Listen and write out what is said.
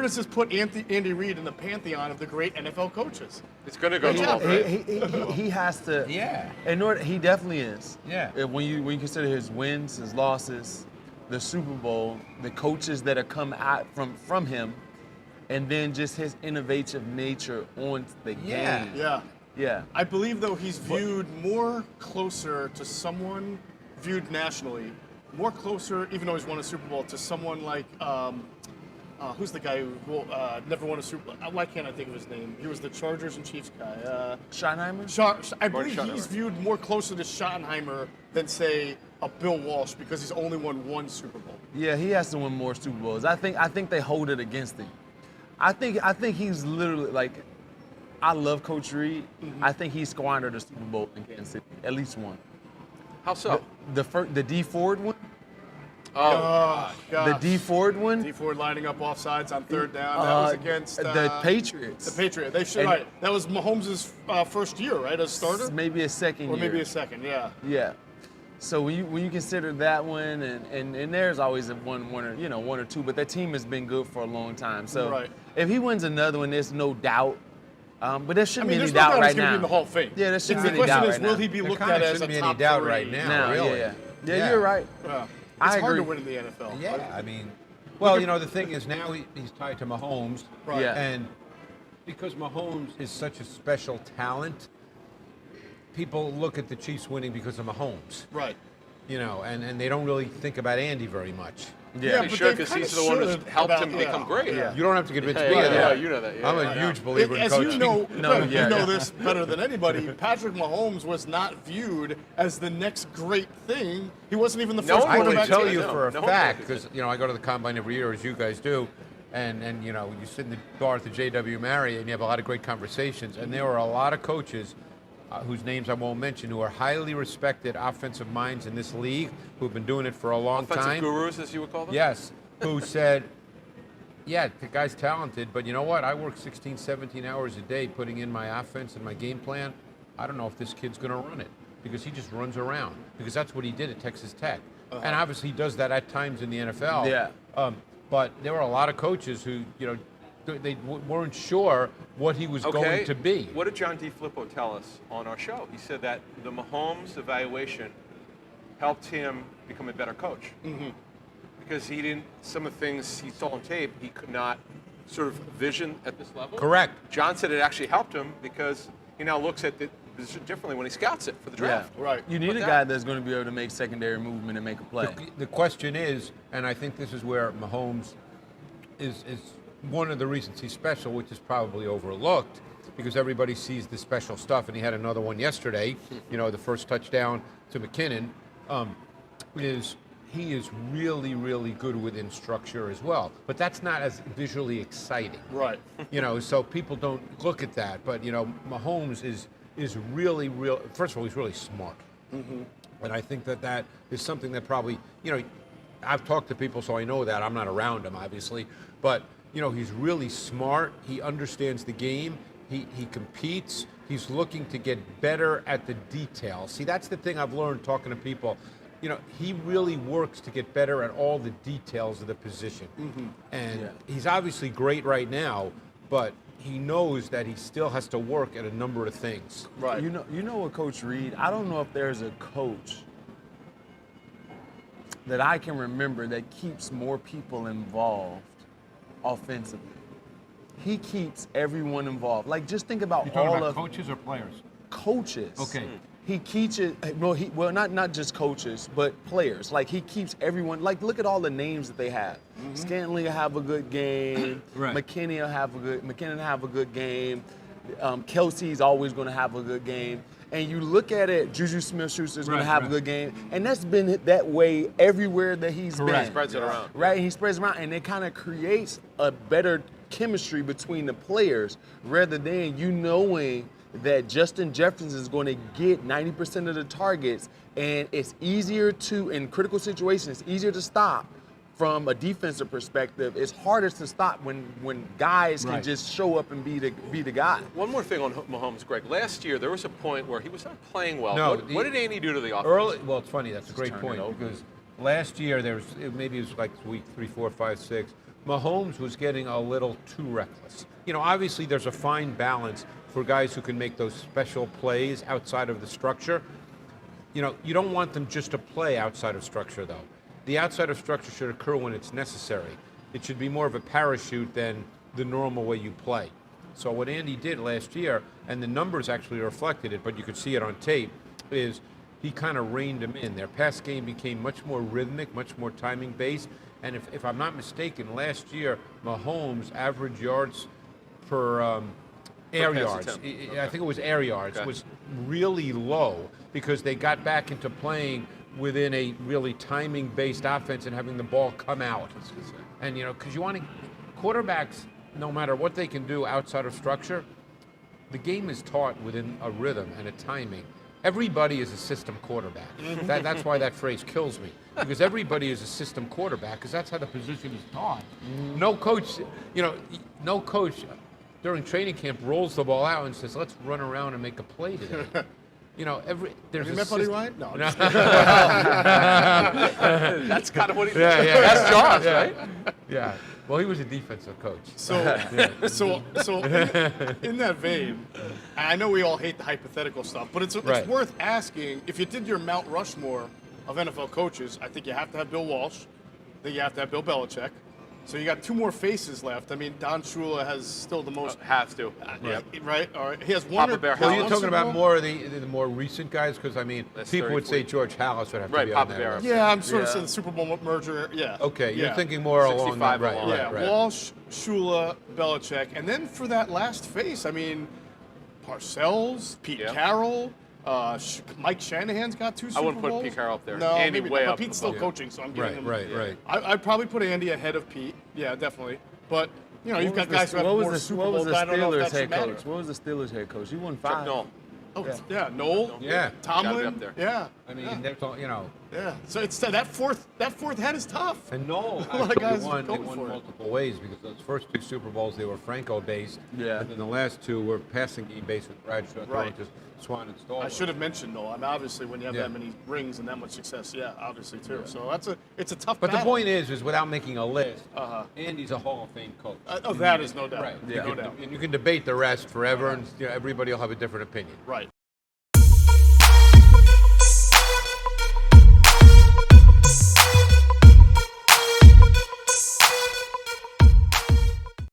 does this put Andy Reid in the pantheon of the great NFL coaches? It's going to go to the Hall of Fame. He has to. Yeah. In order, he definitely is. Yeah. When you consider his wins, his losses, the Super Bowl, the coaches that have come out from him, and then just his innovative nature on the game. Yeah. Yeah. I believe, though, he's viewed more closer to someone viewed nationally, more closer, even though he's won a Super Bowl, to someone like, who's the guy who never won a Super Bowl? Why can't I think of his name? He was the Chargers and Chiefs guy. Schottenheimer? I believe he's viewed more closer to Schottenheimer than, say, a Bill Walsh, because he's only won one Super Bowl. Yeah, he has to win more Super Bowls. I think they hold it against him. I think he's literally like, I love Coach Reid. Mm-hmm. I think he squandered a Super Bowl in Kansas City, at least one. How so? The D Ford one. Oh, gosh. The D Ford one. D Ford lining up offsides on third down. That was against the Patriots. The Patriots. They should. Right. That was Mahomes' first year, right, as starter. Maybe a second year. Or maybe a second. Yeah. Yeah. So when you consider that one, and there's always one or two, but that team has been good for a long time. So if he wins another one, there's no doubt. But there shouldn't be any doubt right now. Be in the Hall of Fame. Yeah, there shouldn't be any doubt right now. The question is, will he be looked at as a top any doubt three? right now? Really? Yeah, you're right. It's hard to win in the NFL. Yeah, I mean, well, the thing is now he's tied to Mahomes, right? Yeah. And because Mahomes is such a special talent, people look at the Chiefs winning because of Mahomes, right? And they don't really think about Andy very much. Yeah, because he's the one who's helped him become great. Yeah. You don't have to convince me of that. Yeah, you know that. Yeah, I'm a huge believer in coaching. As you know, you know this better than anybody. Patrick Mahomes was not viewed as the next great thing. He wasn't even the first quarterback. I can tell you for a fact, because I go to the combine every year, as you guys do, and you sit in the bar at the JW Marriott, and you have a lot of great conversations. And there are a lot of coaches whose names I won't mention, who are highly respected offensive minds in this league, who've been doing it for a long time. Offensive gurus, as you would call them? Yes, who said, yeah, the guy's talented, but you know what? I work 16, 17 hours a day putting in my offense and my game plan. I don't know if this kid's going to run it, because he just runs around, because that's what he did at Texas Tech. And obviously he does that at times in the NFL. Yeah. But there were a lot of coaches who, they weren't sure what he was going to be. What did John DeFilippo tell us on our show? He said that the Mahomes evaluation helped him become a better coach. Mm-hmm. Because some of the things he saw on tape, he could not sort of vision at this level. Correct. John said it actually helped him because he now looks at the position differently when he scouts it for the draft. Yeah, right. You need a guy that's going to be able to make secondary movement and make a play. The question is, and I think this is where Mahomes is one of the reasons he's special, which is probably overlooked, because everybody sees the special stuff, and he had another one yesterday, the first touchdown to McKinnon, is he is really, really good within structure as well. But that's not as visually exciting. Right. So people don't look at that. But, Mahomes is really, first of all, he's really smart. Mm-hmm. And I think that is something that probably, I've talked to people, so I know that. I'm not around him, obviously. But, he's really smart. He understands the game. He competes. He's looking to get better at the details. See, that's the thing I've learned talking to people. He really works to get better at all the details of the position. Mm-hmm. And he's obviously great right now, but he knows that he still has to work at a number of things. Right. You know what, Coach Reid, I don't know if there's a coach that I can remember that keeps more people involved offensively. He keeps everyone involved. Like, just think about coaches or players? Coaches. Okay. He teaches, not just coaches, but players. Like, he keeps everyone, like, look at all the names that they have. Mm-hmm. Stanley will have a good game. Right. McKinnon have a good game. Kelsey's always going to have a good game. And you look at it, Juju Smith-Schuster's going to have a good game. And that's been that way everywhere that he's been. He spreads it around. Right, he spreads it around. And it kind of creates a better chemistry between the players rather than you knowing that Justin Jefferson is going to get 90% of the targets, and it's easier to, in critical situations, it's easier to stop from a defensive perspective. It's harder to stop when guys can just show up and be the guy. One more thing on Mahomes, Greg. Last year, there was a point where he was not playing well. No, what did Andy do to the offense? Well, it's funny. That's a great point, because last year, maybe it was like week 3, 4, 5, 6, Mahomes was getting a little too reckless. You know, obviously there's a fine balance for guys who can make those special plays outside of the structure. You know, you don't want them just to play outside of structure, though. The outside of structure should occur when it's necessary. It should be more of a parachute than the normal way you play. So what Andy did last year, and the numbers actually reflected it, but you could see it on tape, is he kind of reined them in. Their pass game became much more rhythmic, much more timing based. And if I'm not mistaken, last year, Mahomes' average yards per air pass yards, attempt. I think it was air yards, was really low because they got back into playing within a really timing-based offense and having the ball come out. And, you know, because you want to, quarterbacks, no matter what they can do outside of structure, the game is taught within a rhythm and a timing. Everybody is a system quarterback. That's why that phrase kills me, because everybody is a system quarterback, because that's how the position is taught. No coach, you know, no coach during training camp rolls the ball out and says, let's run around and make a play today. You know, there's You a met Buddy system. Ryan? No. That's kind of what he Yeah, yeah. That's Josh, Yeah. right? Yeah. Well, he was a defensive coach. So in that vein, I know we all hate the hypothetical stuff, but it's Right. worth asking. If you did your Mount Rushmore of NFL coaches, I think you have to have Bill Walsh. I think you have to have Bill Belichick. So you got two more faces left. I mean, Don Shula has still the most. Has to. Right? All right. He has one. Papa Bear Well, one you're talking Super about Bowl? more of the more recent guys, because I mean, That's people 30, would say 40. George Hallis would have to Right, be Papa on Bear. that list. Yeah, I'm sort of Yeah. saying the Super Bowl merger. Yeah. Okay, you're Yeah. thinking more along 65 that. Right, along. right, Yeah, right. Walsh, Shula, Belichick, and then for that last face, I mean, Parcells, Pete Yeah. Carroll, Mike Shanahan's got two Super I wouldn't put Bowls. Pete Carroll up there. No, Andy maybe way not, but up Pete's still above. coaching, so I'm giving Right, him. right. I'd probably put Andy ahead of Pete. Yeah, definitely. But you know, you've got guys who have more Super what was Bowls. the but I don't know if Steelers that should head matter. coach? What was the Steelers head coach? He won Chuck 5. Noll. Oh, yeah, Noel. Yeah. Tomlin. Gotta be up there. Yeah. I mean, that's all, you know. Yeah. So it's that fourth head is tough. And Noel A lot of actually guys won, they going won for it. multiple ways, because those first 2 Super Bowls, they were Franco-based. Yeah. And then the last 2 were passing game-based with Bradshaw throwing Right. to Swan and Stallworth. I should have mentioned Noel. I mean, obviously, when you have Yeah. that many rings and that much success, yeah, obviously too. So it's a tough. But the battle. point is without making a list, Uh-huh. Andy's a Hall of Fame coach. Oh, that is no doubt. Right. Yeah. You No can, doubt. and you can debate the rest forever, and you know, everybody will have a different opinion. Right.